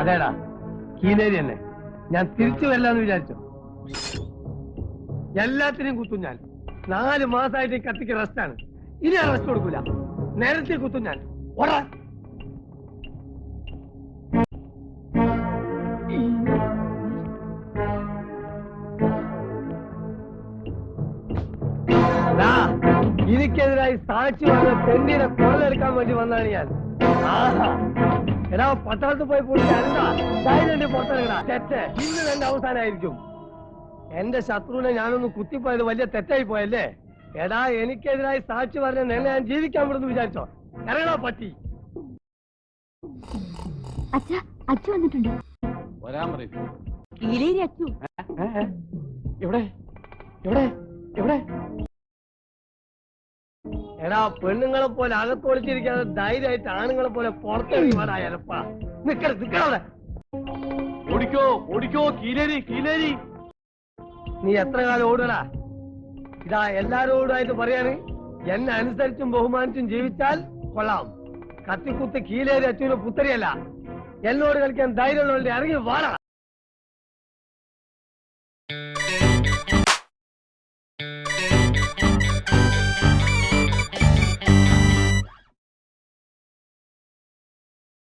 അതേടാ, കീലേരി തന്നെ. ഞാൻ തിരിച്ചു വരില്ലാന്ന് വിചാരിച്ചു. എല്ലാത്തിനെയും കുത്തും ഞാൻ. 4 മാസമായിട്ട് ഈ കത്തിക്ക് റെസ്റ്റാണ്. ഇനി ഞാൻ റെസ്റ്റ് കൊടുക്കൂല. നേരത്തെ കുത്തും ഞാൻ. ഓടാ. എനിക്കെതിരായി സാക്ഷി വന്ന പെണ്ണിനെ കൊള്ളെടുക്കാൻ വേണ്ടി വന്നാണ് ഞാൻ. എടാ, പട്ടണത്ത് പോയി പൊളിച്ചാ പുറത്തിറങ്ങടാ. തെറ്റ് ഇന്ന് എന്റെ അവസാനമായിരിക്കും. എന്റെ ശത്രുവിനെ ഞാനൊന്ന് കുത്തിപ്പോയത് വലിയ തെറ്റായി പോയല്ലേ. എടാ, എനിക്കെതിരായി സാക്ഷി പറഞ്ഞ നിന്നെ ഞാൻ ജീവിക്കാൻ വിടുന്നു വിചാരിച്ചോ? ഇറങ്ങടാ പറ്റി. അച്ഛ വന്നിട്ടുണ്ട്. എടാ, പെണ്ണുങ്ങളെ പോലെ അകത്തൊളിച്ചിരിക്കാതെ ധൈര്യമായിട്ട് ആണുങ്ങളെ പോലെ പുറത്തിറങ്ങി വേടായാലപ്പാ. നിക്കവിടെ. ഓടിക്കോ ഓടിക്കോ, കീലേരി കീലേരി. നീ എത്ര കാലം ഓടടാ? ഇതാ എല്ലാരോടുമായിട്ട് പറയാണ്, എന്നെ അനുസരിച്ചും ബഹുമാനിച്ചും ജീവിച്ചാൽ കൊള്ളാം. കത്തിക്കുത്ത് കീലേരി അച്ഛന് പുത്തരിയല്ല. എന്നോട് കളിക്കാൻ ധൈര്യമുള്ളവരുടെ ഇറങ്ങി വാടാ.